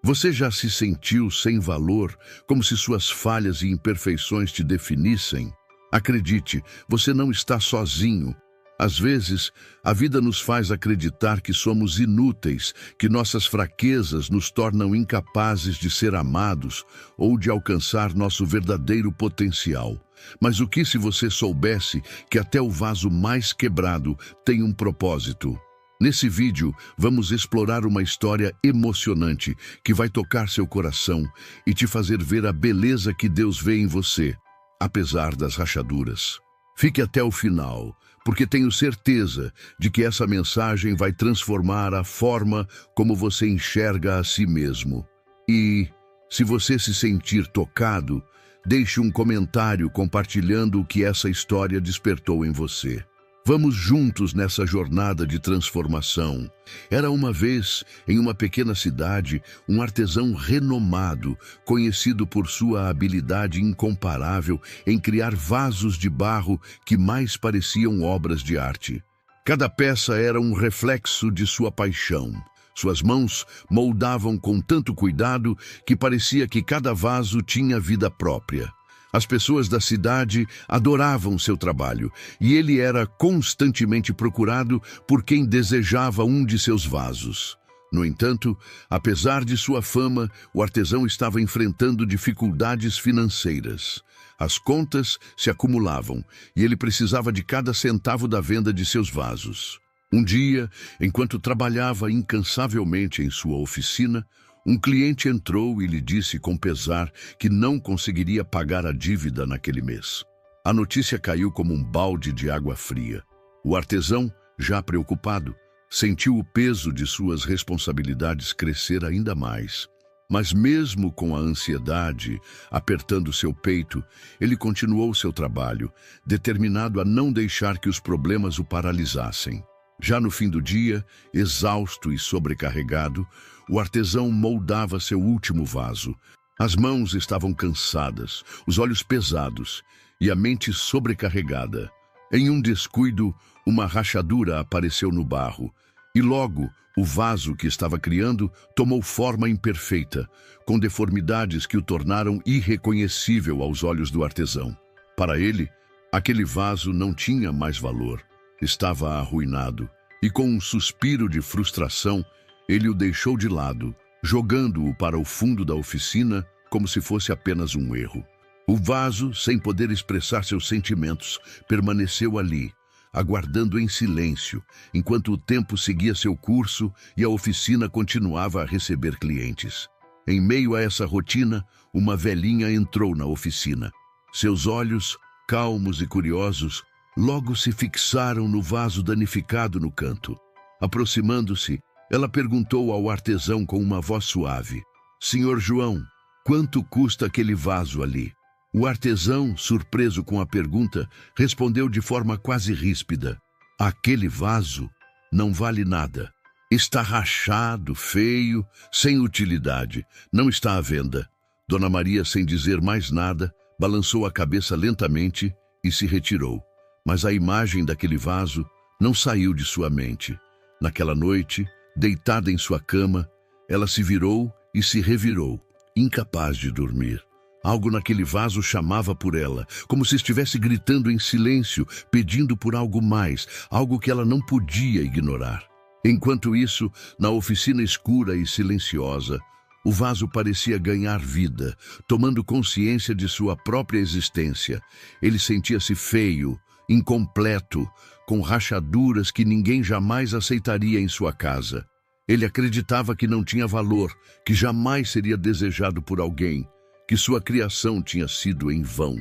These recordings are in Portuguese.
Você já se sentiu sem valor, como se suas falhas e imperfeições te definissem? Acredite, você não está sozinho. Às vezes, a vida nos faz acreditar que somos inúteis, que nossas fraquezas nos tornam incapazes de ser amados ou de alcançar nosso verdadeiro potencial. Mas o que se você soubesse que até o vaso mais quebrado tem um propósito? Nesse vídeo, vamos explorar uma história emocionante que vai tocar seu coração e te fazer ver a beleza que Deus vê em você, apesar das rachaduras. Fique até o final, porque tenho certeza de que essa mensagem vai transformar a forma como você enxerga a si mesmo. E, se você se sentir tocado, deixe um comentário compartilhando o que essa história despertou em você. Vamos juntos nessa jornada de transformação. Era uma vez, em uma pequena cidade, um artesão renomado, conhecido por sua habilidade incomparável em criar vasos de barro que mais pareciam obras de arte. Cada peça era um reflexo de sua paixão. Suas mãos moldavam com tanto cuidado que parecia que cada vaso tinha vida própria. As pessoas da cidade adoravam seu trabalho e ele era constantemente procurado por quem desejava um de seus vasos. No entanto, apesar de sua fama, o artesão estava enfrentando dificuldades financeiras. As contas se acumulavam e ele precisava de cada centavo da venda de seus vasos. Um dia, enquanto trabalhava incansavelmente em sua oficina, um cliente entrou e lhe disse com pesar que não conseguiria pagar a dívida naquele mês. A notícia caiu como um balde de água fria. O artesão, já preocupado, sentiu o peso de suas responsabilidades crescer ainda mais. Mas mesmo com a ansiedade apertando seu peito, ele continuou seu trabalho, determinado a não deixar que os problemas o paralisassem. Já no fim do dia, exausto e sobrecarregado, o artesão moldava seu último vaso. As mãos estavam cansadas, os olhos pesados e a mente sobrecarregada. Em um descuido, uma rachadura apareceu no barro e logo o vaso que estava criando tomou forma imperfeita, com deformidades que o tornaram irreconhecível aos olhos do artesão. Para ele, aquele vaso não tinha mais valor. Estava arruinado, e com um suspiro de frustração, ele o deixou de lado, jogando-o para o fundo da oficina como se fosse apenas um erro. O vaso, sem poder expressar seus sentimentos, permaneceu ali, aguardando em silêncio, enquanto o tempo seguia seu curso e a oficina continuava a receber clientes. Em meio a essa rotina, uma velhinha entrou na oficina. Seus olhos, calmos e curiosos, logo se fixaram no vaso danificado no canto. Aproximando-se, ela perguntou ao artesão com uma voz suave: "Senhor João, quanto custa aquele vaso ali?" O artesão, surpreso com a pergunta, respondeu de forma quase ríspida: "Aquele vaso não vale nada. Está rachado, feio, sem utilidade. Não está à venda." Dona Maria, sem dizer mais nada, balançou a cabeça lentamente e se retirou. Mas a imagem daquele vaso não saiu de sua mente. Naquela noite, deitada em sua cama, ela se virou e se revirou, incapaz de dormir. Algo naquele vaso chamava por ela, como se estivesse gritando em silêncio, pedindo por algo mais, algo que ela não podia ignorar. Enquanto isso, na oficina escura e silenciosa, o vaso parecia ganhar vida, tomando consciência de sua própria existência. Ele sentia-se feio, incompleto, com rachaduras que ninguém jamais aceitaria em sua casa. Ele acreditava que não tinha valor, que jamais seria desejado por alguém, que sua criação tinha sido em vão.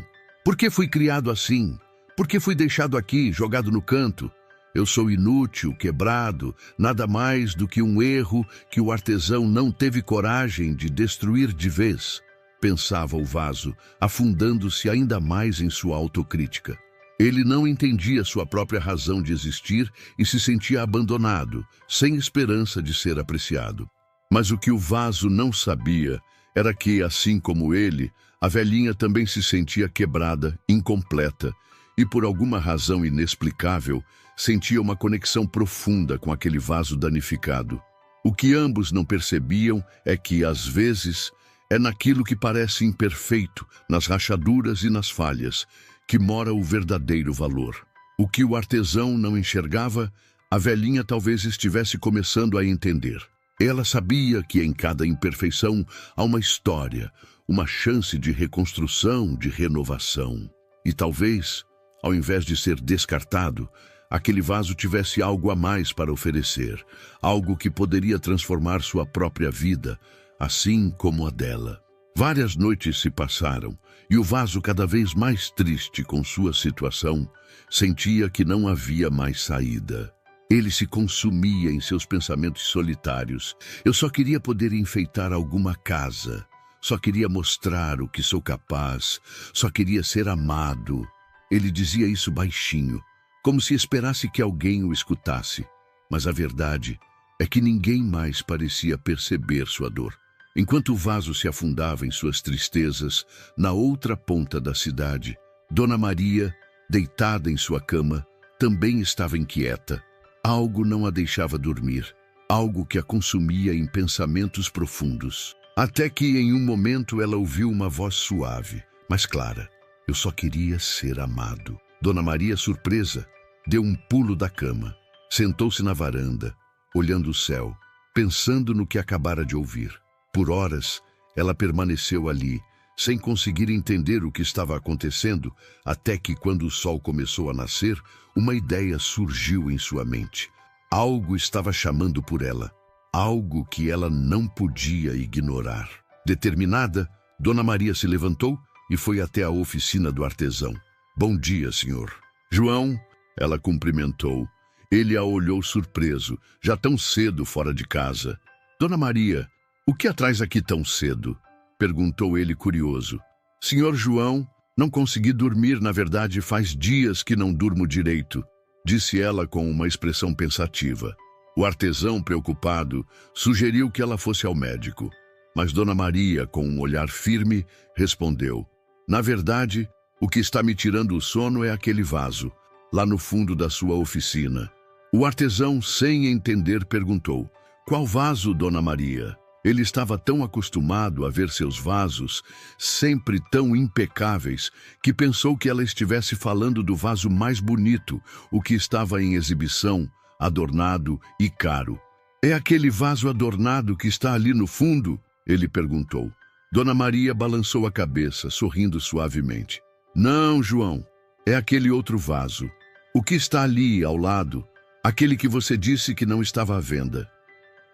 Por que fui criado assim? Por que fui deixado aqui, jogado no canto? Eu sou inútil, quebrado, nada mais do que um erro que o artesão não teve coragem de destruir de vez, pensava o vaso, afundando-se ainda mais em sua autocrítica. Ele não entendia sua própria razão de existir e se sentia abandonado, sem esperança de ser apreciado. Mas o que o vaso não sabia era que, assim como ele, a velhinha também se sentia quebrada, incompleta, e por alguma razão inexplicável, sentia uma conexão profunda com aquele vaso danificado. O que ambos não percebiam é que, às vezes, é naquilo que parece imperfeito, nas rachaduras e nas falhas, que mora o verdadeiro valor. O que o artesão não enxergava, a velhinha talvez estivesse começando a entender. Ela sabia que em cada imperfeição há uma história, uma chance de reconstrução, de renovação. E talvez, ao invés de ser descartado, aquele vaso tivesse algo a mais para oferecer, algo que poderia transformar sua própria vida, assim como a dela. Várias noites se passaram, e o vaso, cada vez mais triste com sua situação, sentia que não havia mais saída. Ele se consumia em seus pensamentos solitários. Eu só queria poder enfeitar alguma casa. Só queria mostrar o que sou capaz. Só queria ser amado. Ele dizia isso baixinho, como se esperasse que alguém o escutasse. Mas a verdade é que ninguém mais parecia perceber sua dor. Enquanto o vaso se afundava em suas tristezas, na outra ponta da cidade, Dona Maria, deitada em sua cama, também estava inquieta. Algo não a deixava dormir, algo que a consumia em pensamentos profundos. Até que, em um momento, ela ouviu uma voz suave, mas clara. Eu só queria ser amado. Dona Maria, surpresa, deu um pulo da cama. Sentou-se na varanda, olhando o céu, pensando no que acabara de ouvir. Por horas, ela permaneceu ali, sem conseguir entender o que estava acontecendo, até que, quando o sol começou a nascer, uma ideia surgiu em sua mente. Algo estava chamando por ela, algo que ela não podia ignorar. Determinada, Dona Maria se levantou e foi até a oficina do artesão. Bom dia, senhor. João, ela cumprimentou. Ele a olhou surpreso, já tão cedo fora de casa. Dona Maria, o que a traz aqui tão cedo? Perguntou ele curioso. Senhor João, não consegui dormir, na verdade faz dias que não durmo direito, disse ela com uma expressão pensativa. O artesão, preocupado, sugeriu que ela fosse ao médico. Mas Dona Maria, com um olhar firme, respondeu. Na verdade, o que está me tirando o sono é aquele vaso, lá no fundo da sua oficina. O artesão, sem entender, perguntou. Qual vaso, Dona Maria? Ele estava tão acostumado a ver seus vasos, sempre tão impecáveis, que pensou que ela estivesse falando do vaso mais bonito, o que estava em exibição, adornado e caro. É aquele vaso adornado que está ali no fundo? Ele perguntou. Dona Maria balançou a cabeça, sorrindo suavemente. Não, João, é aquele outro vaso. O que está ali, ao lado, aquele que você disse que não estava à venda.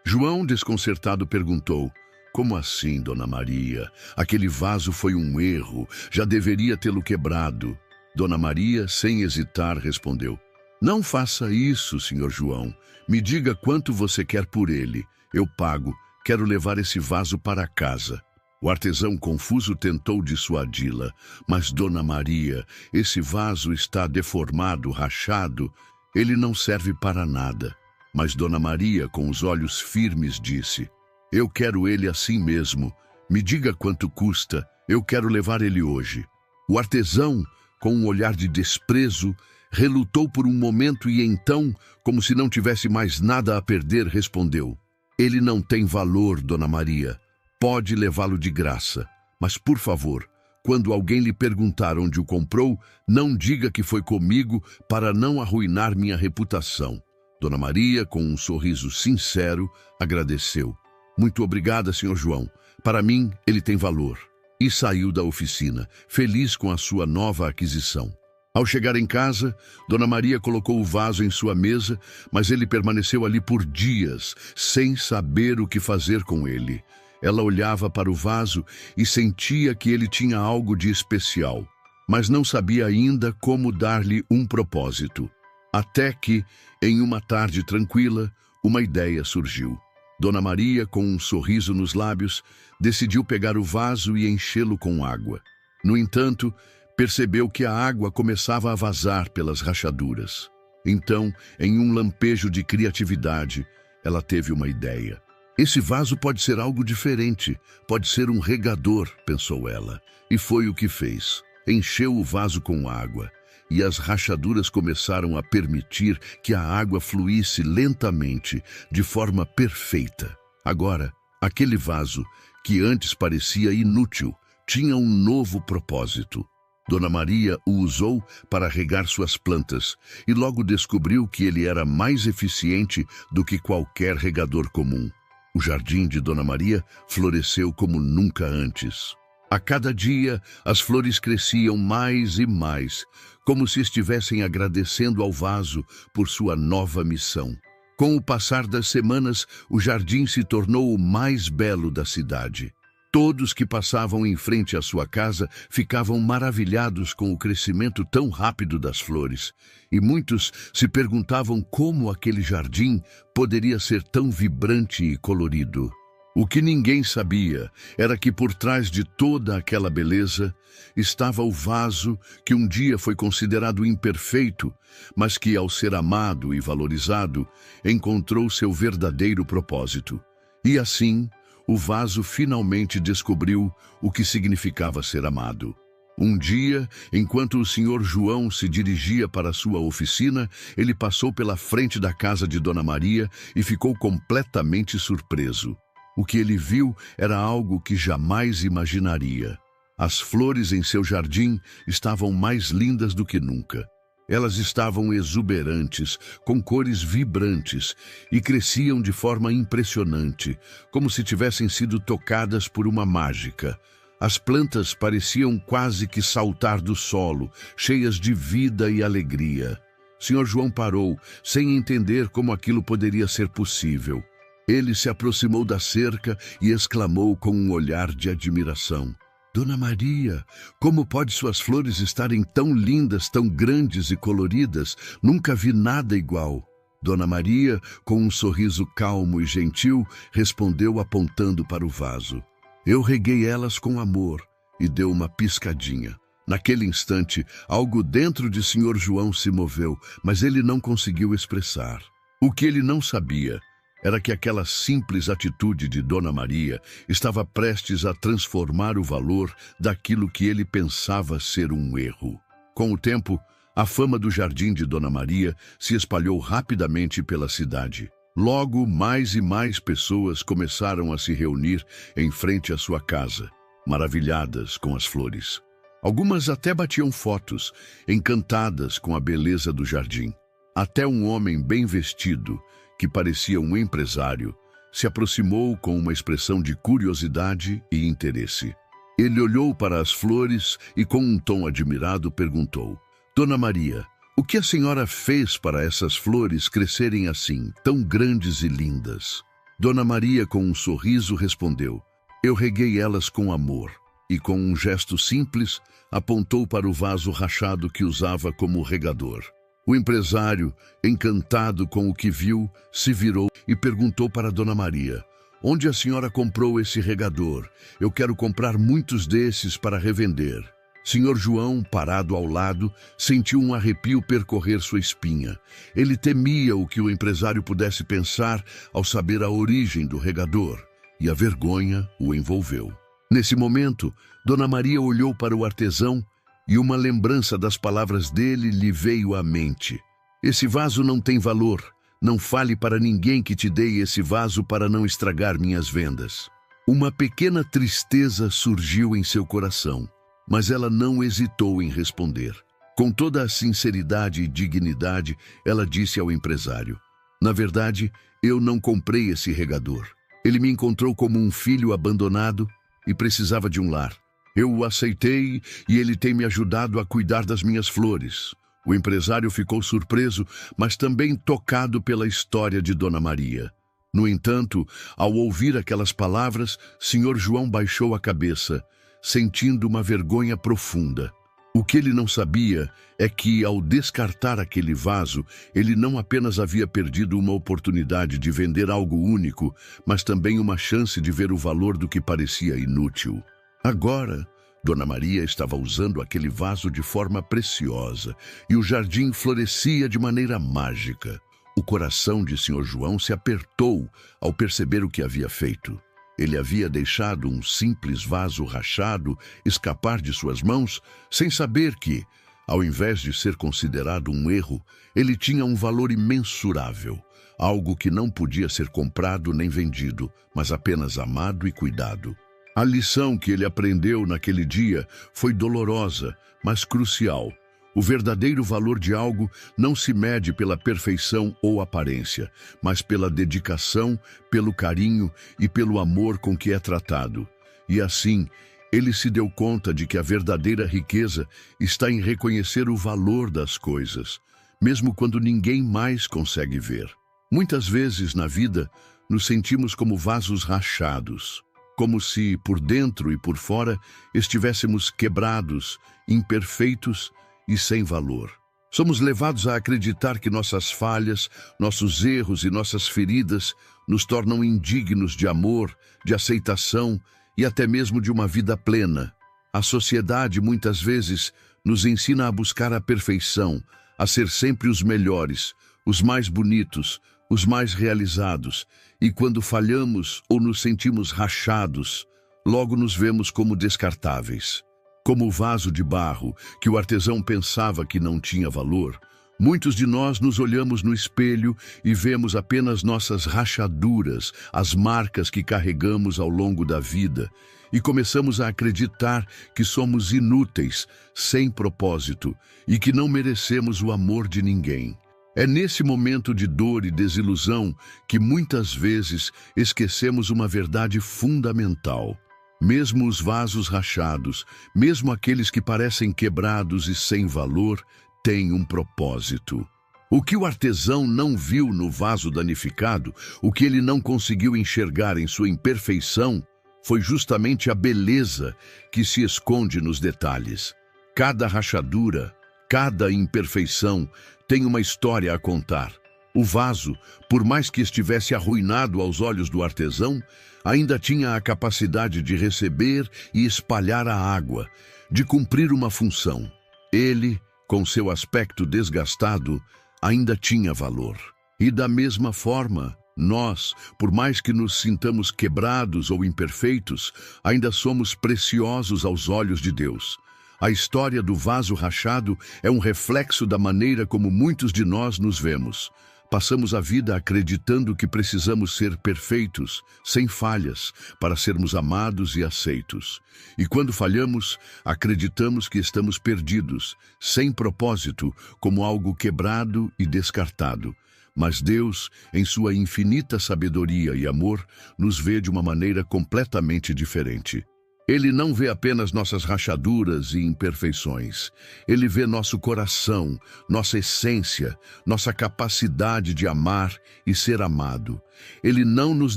João, desconcertado, perguntou, como assim, Dona Maria? Aquele vaso foi um erro, já deveria tê-lo quebrado. Dona Maria, sem hesitar, respondeu, não faça isso, senhor João. Me diga quanto você quer por ele. Eu pago, quero levar esse vaso para casa. O artesão confuso tentou dissuadi-la, mas Dona Maria, esse vaso está deformado, rachado, ele não serve para nada. Mas Dona Maria, com os olhos firmes, disse, eu quero ele assim mesmo. Me diga quanto custa, eu quero levar ele hoje. O artesão, com um olhar de desprezo, relutou por um momento e então, como se não tivesse mais nada a perder, respondeu, ele não tem valor, Dona Maria. Pode levá-lo de graça, mas, por favor, quando alguém lhe perguntar onde o comprou, não diga que foi comigo para não arruinar minha reputação. Dona Maria, com um sorriso sincero, agradeceu. Muito obrigada, senhor João. Para mim, ele tem valor. E saiu da oficina, feliz com a sua nova aquisição. Ao chegar em casa, Dona Maria colocou o vaso em sua mesa, mas ele permaneceu ali por dias, sem saber o que fazer com ele. Ela olhava para o vaso e sentia que ele tinha algo de especial, mas não sabia ainda como dar-lhe um propósito. Até que, em uma tarde tranquila, uma ideia surgiu. Dona Maria, com um sorriso nos lábios, decidiu pegar o vaso e enchê-lo com água. No entanto, percebeu que a água começava a vazar pelas rachaduras. Então, em um lampejo de criatividade, ela teve uma ideia. Esse vaso pode ser algo diferente, pode ser um regador, pensou ela. E foi o que fez. Encheu o vaso com água. e as rachaduras começaram a permitir que a água fluísse lentamente, de forma perfeita. Agora, aquele vaso, que antes parecia inútil, tinha um novo propósito. Dona Maria o usou para regar suas plantas e logo descobriu que ele era mais eficiente do que qualquer regador comum. O jardim de Dona Maria floresceu como nunca antes. A cada dia, as flores cresciam mais e mais, como se estivessem agradecendo ao vaso por sua nova missão. Com o passar das semanas, o jardim se tornou o mais belo da cidade. Todos que passavam em frente à sua casa ficavam maravilhados com o crescimento tão rápido das flores, e muitos se perguntavam como aquele jardim poderia ser tão vibrante e colorido. O que ninguém sabia era que por trás de toda aquela beleza estava o vaso que um dia foi considerado imperfeito, mas que, ao ser amado e valorizado, encontrou seu verdadeiro propósito. E assim, o vaso finalmente descobriu o que significava ser amado. Um dia, enquanto o senhor João se dirigia para sua oficina, ele passou pela frente da casa de Dona Maria e ficou completamente surpreso. O que ele viu era algo que jamais imaginaria. As flores em seu jardim estavam mais lindas do que nunca. Elas estavam exuberantes, com cores vibrantes, e cresciam de forma impressionante, como se tivessem sido tocadas por uma mágica. As plantas pareciam quase que saltar do solo, cheias de vida e alegria. Sr. João parou, sem entender como aquilo poderia ser possível. Ele se aproximou da cerca e exclamou com um olhar de admiração: Dona Maria, como pode suas flores estarem tão lindas, tão grandes e coloridas? Nunca vi nada igual. Dona Maria, com um sorriso calmo e gentil, respondeu apontando para o vaso: Eu reguei elas com amor, e deu uma piscadinha. Naquele instante, algo dentro de Sr. João se moveu, mas ele não conseguiu expressar. O que ele não sabia era que aquela simples atitude de Dona Maria estava prestes a transformar o valor daquilo que ele pensava ser um erro. Com o tempo, a fama do jardim de Dona Maria se espalhou rapidamente pela cidade. Logo, mais e mais pessoas começaram a se reunir em frente à sua casa, maravilhadas com as flores. Algumas até batiam fotos, encantadas com a beleza do jardim. Até um homem bem vestido, que parecia um empresário, se aproximou com uma expressão de curiosidade e interesse. Ele olhou para as flores e, com um tom admirado, perguntou: Dona Maria, o que a senhora fez para essas flores crescerem assim, tão grandes e lindas? Dona Maria, com um sorriso, respondeu: Eu reguei elas com amor. E, com um gesto simples, apontou para o vaso rachado que usava como regador. O empresário, encantado com o que viu, se virou e perguntou para Dona Maria: Onde a senhora comprou esse regador? Eu quero comprar muitos desses para revender. Sr. João, parado ao lado, sentiu um arrepio percorrer sua espinha. Ele temia o que o empresário pudesse pensar ao saber a origem do regador, e a vergonha o envolveu. Nesse momento, Dona Maria olhou para o artesão e uma lembrança das palavras dele lhe veio à mente. Esse vaso não tem valor. Não fale para ninguém que te dei esse vaso para não estragar minhas vendas. Uma pequena tristeza surgiu em seu coração, mas ela não hesitou em responder. Com toda a sinceridade e dignidade, ela disse ao empresário: Na verdade, eu não comprei esse regador. Ele me encontrou como um filho abandonado e precisava de um lar. Eu o aceitei e ele tem me ajudado a cuidar das minhas flores. O empresário ficou surpreso, mas também tocado pela história de Dona Maria. No entanto, ao ouvir aquelas palavras, Sr. João baixou a cabeça, sentindo uma vergonha profunda. O que ele não sabia é que, ao descartar aquele vaso, ele não apenas havia perdido uma oportunidade de vender algo único, mas também uma chance de ver o valor do que parecia inútil. Agora, Dona Maria estava usando aquele vaso de forma preciosa e o jardim florescia de maneira mágica. O coração de Sr. João se apertou ao perceber o que havia feito. Ele havia deixado um simples vaso rachado escapar de suas mãos sem saber que, Ao invés de ser considerado um erro, ele tinha um valor imensurável, algo que não podia ser comprado nem vendido, mas apenas amado e cuidado. A lição que ele aprendeu naquele dia foi dolorosa, mas crucial. O verdadeiro valor de algo não se mede pela perfeição ou aparência, mas pela dedicação, pelo carinho e pelo amor com que é tratado. E assim, ele se deu conta de que a verdadeira riqueza está em reconhecer o valor das coisas, mesmo quando ninguém mais consegue ver. Muitas vezes na vida, nos sentimos como vasos rachados, como se por dentro e por fora estivéssemos quebrados, imperfeitos e sem valor. Somos levados a acreditar que nossas falhas, nossos erros e nossas feridas nos tornam indignos de amor, de aceitação e até mesmo de uma vida plena. A sociedade muitas vezes nos ensina a buscar a perfeição, a ser sempre os melhores, os mais bonitos, os mais realizados, e quando falhamos ou nos sentimos rachados, logo nos vemos como descartáveis. Como o vaso de barro que o artesão pensava que não tinha valor, muitos de nós nos olhamos no espelho e vemos apenas nossas rachaduras, as marcas que carregamos ao longo da vida, e começamos a acreditar que somos inúteis, sem propósito, e que não merecemos o amor de ninguém. É nesse momento de dor e desilusão que muitas vezes esquecemos uma verdade fundamental. Mesmo os vasos rachados, mesmo aqueles que parecem quebrados e sem valor, têm um propósito. O que o artesão não viu no vaso danificado, o que ele não conseguiu enxergar em sua imperfeição, foi justamente a beleza que se esconde nos detalhes. Cada rachadura, cada imperfeição tem uma história a contar. O vaso, por mais que estivesse arruinado aos olhos do artesão, ainda tinha a capacidade de receber e espalhar a água, de cumprir uma função. Ele, com seu aspecto desgastado, ainda tinha valor. E da mesma forma, nós, por mais que nos sintamos quebrados ou imperfeitos, ainda somos preciosos aos olhos de Deus. A história do vaso rachado é um reflexo da maneira como muitos de nós nos vemos. Passamos a vida acreditando que precisamos ser perfeitos, sem falhas, para sermos amados e aceitos. E quando falhamos, acreditamos que estamos perdidos, sem propósito, como algo quebrado e descartado. Mas Deus, em sua infinita sabedoria e amor, nos vê de uma maneira completamente diferente. Ele não vê apenas nossas rachaduras e imperfeições. Ele vê nosso coração, nossa essência, nossa capacidade de amar e ser amado. Ele não nos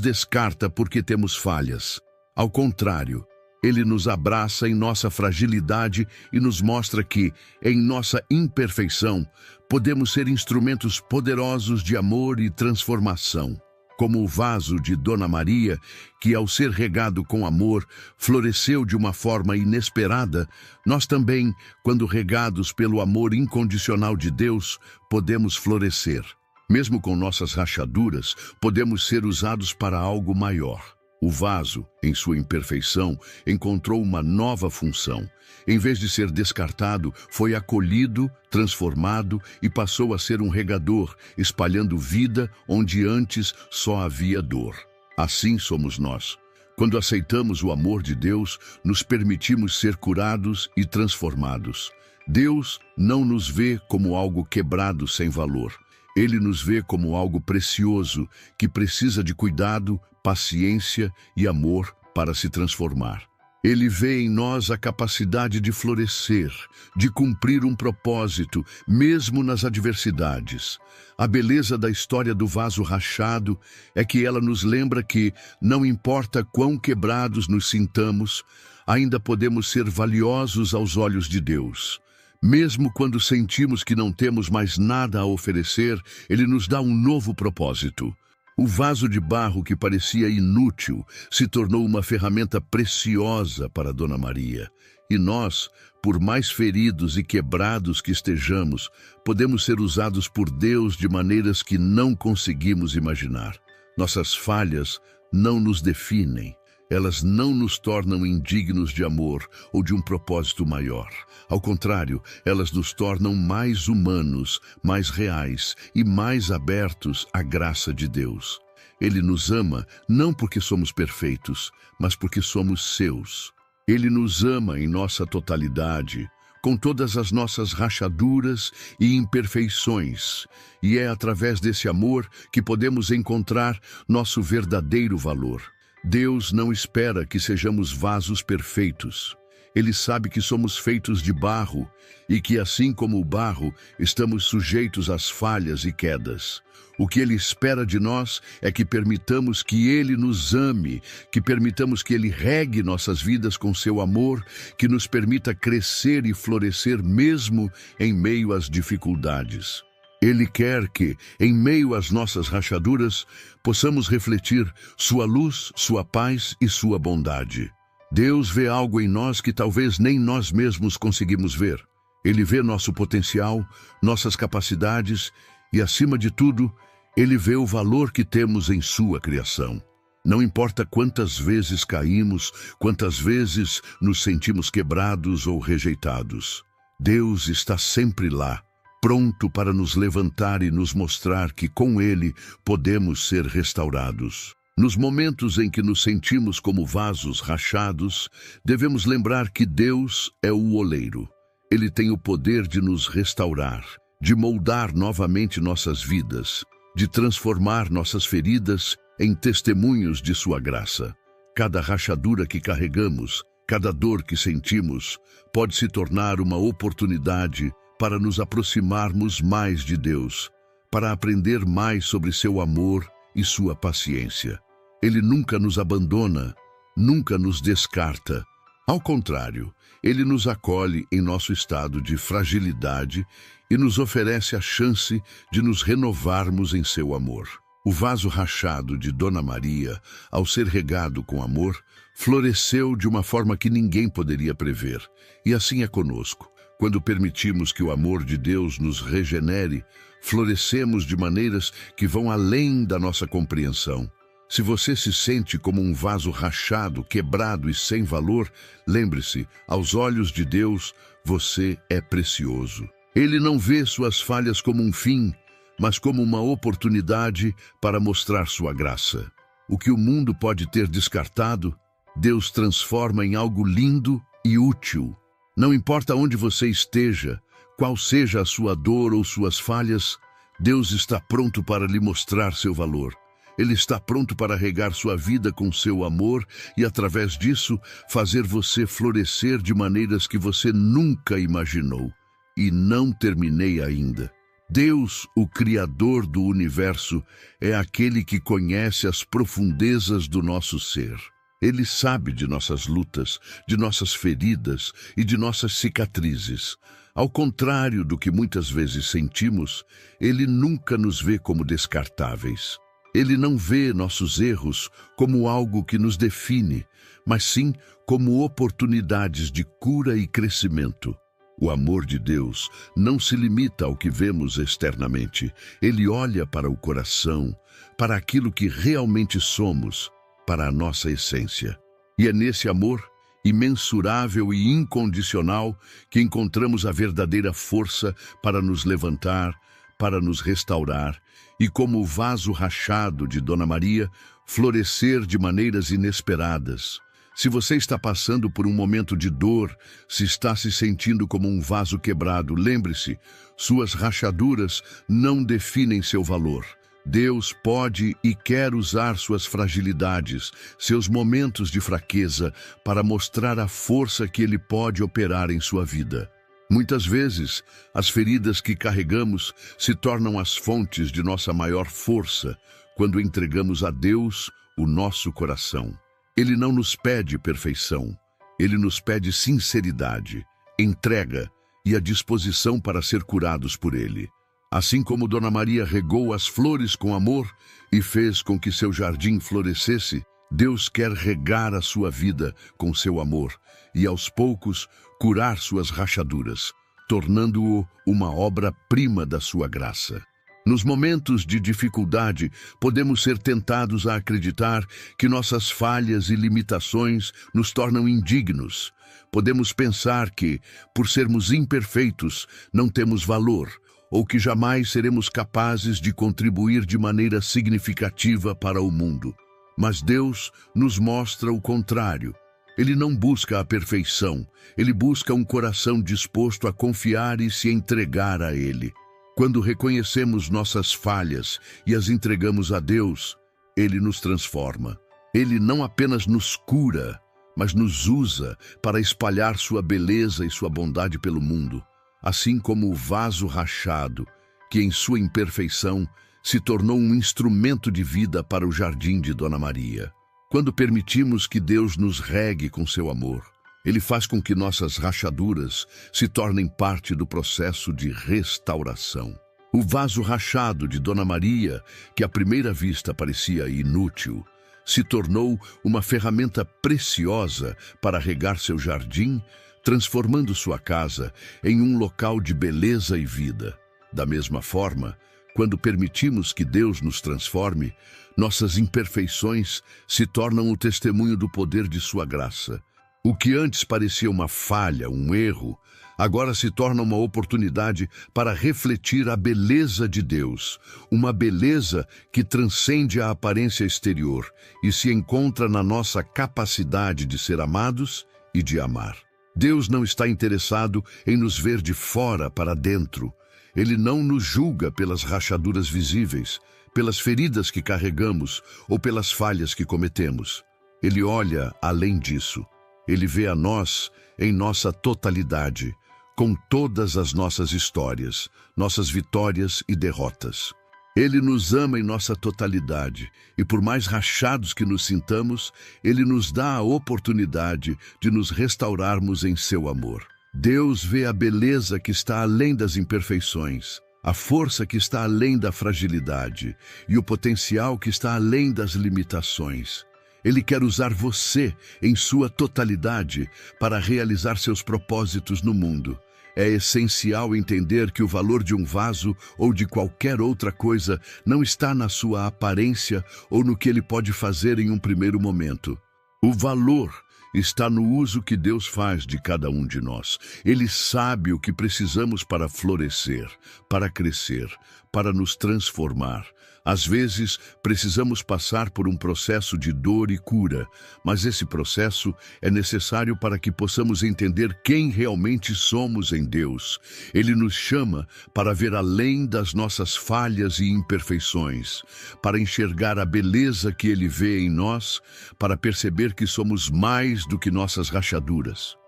descarta porque temos falhas. Ao contrário, Ele nos abraça em nossa fragilidade e nos mostra que, em nossa imperfeição, podemos ser instrumentos poderosos de amor e transformação. Como o vaso de Dona Maria, que ao ser regado com amor, floresceu de uma forma inesperada, nós também, quando regados pelo amor incondicional de Deus, podemos florescer. Mesmo com nossas rachaduras, podemos ser usados para algo maior. O vaso, em sua imperfeição, encontrou uma nova função. Em vez de ser descartado, foi acolhido, transformado e passou a ser um regador, espalhando vida onde antes só havia dor. Assim somos nós. Quando aceitamos o amor de Deus, nos permitimos ser curados e transformados. Deus não nos vê como algo quebrado sem valor. Ele nos vê como algo precioso, que precisa de cuidado, paciência e amor para se transformar. Ele vê em nós a capacidade de florescer, de cumprir um propósito, mesmo nas adversidades. A beleza da história do vaso rachado é que ela nos lembra que, não importa quão quebrados nos sintamos, ainda podemos ser valiosos aos olhos de Deus. Mesmo quando sentimos que não temos mais nada a oferecer, Ele nos dá um novo propósito. O vaso de barro que parecia inútil se tornou uma ferramenta preciosa para Dona Maria. E nós, por mais feridos e quebrados que estejamos, podemos ser usados por Deus de maneiras que não conseguimos imaginar. Nossas falhas não nos definem. Elas não nos tornam indignos de amor ou de um propósito maior. Ao contrário, elas nos tornam mais humanos, mais reais e mais abertos à graça de Deus. Ele nos ama não porque somos perfeitos, mas porque somos seus. Ele nos ama em nossa totalidade, com todas as nossas rachaduras e imperfeições, e é através desse amor que podemos encontrar nosso verdadeiro valor. Deus não espera que sejamos vasos perfeitos. Ele sabe que somos feitos de barro e que, assim como o barro, estamos sujeitos às falhas e quedas. O que Ele espera de nós é que permitamos que Ele nos ame, que permitamos que Ele regue nossas vidas com seu amor, que nos permita crescer e florescer mesmo em meio às dificuldades. Ele quer que, em meio às nossas rachaduras, possamos refletir sua luz, sua paz e sua bondade. Deus vê algo em nós que talvez nem nós mesmos conseguimos ver. Ele vê nosso potencial, nossas capacidades e, acima de tudo, Ele vê o valor que temos em sua criação. Não importa quantas vezes caímos, quantas vezes nos sentimos quebrados ou rejeitados. Deus está sempre lá, pronto para nos levantar e nos mostrar que com Ele podemos ser restaurados. Nos momentos em que nos sentimos como vasos rachados, devemos lembrar que Deus é o oleiro. Ele tem o poder de nos restaurar, de moldar novamente nossas vidas, de transformar nossas feridas em testemunhos de sua graça. Cada rachadura que carregamos, cada dor que sentimos, pode se tornar uma oportunidade para nos aproximarmos mais de Deus, para aprender mais sobre seu amor e sua paciência. Ele nunca nos abandona, nunca nos descarta. Ao contrário, Ele nos acolhe em nosso estado de fragilidade e nos oferece a chance de nos renovarmos em seu amor. O vaso rachado de Dona Maria, ao ser regado com amor, floresceu de uma forma que ninguém poderia prever. E assim é conosco. Quando permitimos que o amor de Deus nos regenere, florescemos de maneiras que vão além da nossa compreensão. Se você se sente como um vaso rachado, quebrado e sem valor, lembre-se, aos olhos de Deus, você é precioso. Ele não vê suas falhas como um fim, mas como uma oportunidade para mostrar sua graça. O que o mundo pode ter descartado, Deus transforma em algo lindo e útil. Não importa onde você esteja, qual seja a sua dor ou suas falhas, Deus está pronto para lhe mostrar seu valor. Ele está pronto para regar sua vida com seu amor e, através disso, fazer você florescer de maneiras que você nunca imaginou. E não terminei ainda. Deus, o Criador do universo, é aquele que conhece as profundezas do nosso ser. Ele sabe de nossas lutas, de nossas feridas e de nossas cicatrizes. Ao contrário do que muitas vezes sentimos, Ele nunca nos vê como descartáveis. Ele não vê nossos erros como algo que nos define, mas sim como oportunidades de cura e crescimento. O amor de Deus não se limita ao que vemos externamente. Ele olha para o coração, para aquilo que realmente somos, para a nossa essência. E é nesse amor, imensurável e incondicional, que encontramos a verdadeira força para nos levantar, para nos restaurar e, como o vaso rachado de Dona Maria, florescer de maneiras inesperadas. Se você está passando por um momento de dor, se está se sentindo como um vaso quebrado, lembre-se, suas rachaduras não definem seu valor. Deus pode e quer usar suas fragilidades, seus momentos de fraqueza, para mostrar a força que Ele pode operar em sua vida. Muitas vezes, as feridas que carregamos se tornam as fontes de nossa maior força quando entregamos a Deus o nosso coração. Ele não nos pede perfeição, Ele nos pede sinceridade, entrega e a disposição para ser curados por Ele. Assim como Dona Maria regou as flores com amor e fez com que seu jardim florescesse, Deus quer regar a sua vida com seu amor e, aos poucos, curar suas rachaduras, tornando-o uma obra-prima da sua graça. Nos momentos de dificuldade, podemos ser tentados a acreditar que nossas falhas e limitações nos tornam indignos. Podemos pensar que, por sermos imperfeitos, não temos valor, ou que jamais seremos capazes de contribuir de maneira significativa para o mundo. Mas Deus nos mostra o contrário. Ele não busca a perfeição, ele busca um coração disposto a confiar e se entregar a Ele. Quando reconhecemos nossas falhas e as entregamos a Deus, Ele nos transforma. Ele não apenas nos cura, mas nos usa para espalhar sua beleza e sua bondade pelo mundo, assim como o vaso rachado, que em sua imperfeição se tornou um instrumento de vida para o jardim de Dona Maria. Quando permitimos que Deus nos regue com seu amor, Ele faz com que nossas rachaduras se tornem parte do processo de restauração. O vaso rachado de Dona Maria, que à primeira vista parecia inútil, se tornou uma ferramenta preciosa para regar seu jardim, transformando sua casa em um local de beleza e vida. Da mesma forma, quando permitimos que Deus nos transforme, nossas imperfeições se tornam o testemunho do poder de sua graça. O que antes parecia uma falha, um erro, agora se torna uma oportunidade para refletir a beleza de Deus, uma beleza que transcende a aparência exterior e se encontra na nossa capacidade de ser amados e de amar. Deus não está interessado em nos ver de fora para dentro. Ele não nos julga pelas rachaduras visíveis, pelas feridas que carregamos ou pelas falhas que cometemos. Ele olha além disso. Ele vê a nós em nossa totalidade, com todas as nossas histórias, nossas vitórias e derrotas. Ele nos ama em nossa totalidade e, por mais rachados que nos sintamos, Ele nos dá a oportunidade de nos restaurarmos em seu amor. Deus vê a beleza que está além das imperfeições, a força que está além da fragilidade e o potencial que está além das limitações. Ele quer usar você em sua totalidade para realizar seus propósitos no mundo. É essencial entender que o valor de um vaso ou de qualquer outra coisa não está na sua aparência ou no que ele pode fazer em um primeiro momento. O valor está no uso que Deus faz de cada um de nós. Ele sabe o que precisamos para florescer, para crescer, para nos transformar. Às vezes, precisamos passar por um processo de dor e cura, mas esse processo é necessário para que possamos entender quem realmente somos em Deus. Ele nos chama para ver além das nossas falhas e imperfeições, para enxergar a beleza que Ele vê em nós, para perceber que somos mais do que nossas rachaduras.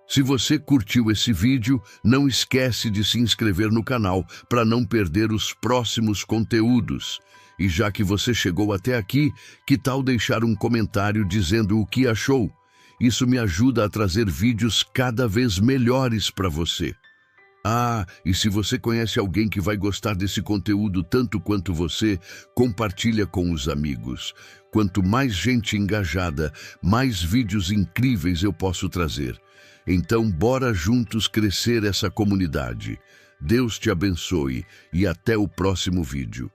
Se você curtiu esse vídeo, não esquece de se inscrever no canal para não perder os próximos conteúdos. E já que você chegou até aqui, que tal deixar um comentário dizendo o que achou? Isso me ajuda a trazer vídeos cada vez melhores para você. E se você conhece alguém que vai gostar desse conteúdo tanto quanto você, compartilha com os amigos. Quanto mais gente engajada, mais vídeos incríveis eu posso trazer. Então, bora juntos crescer essa comunidade. Deus te abençoe e até o próximo vídeo.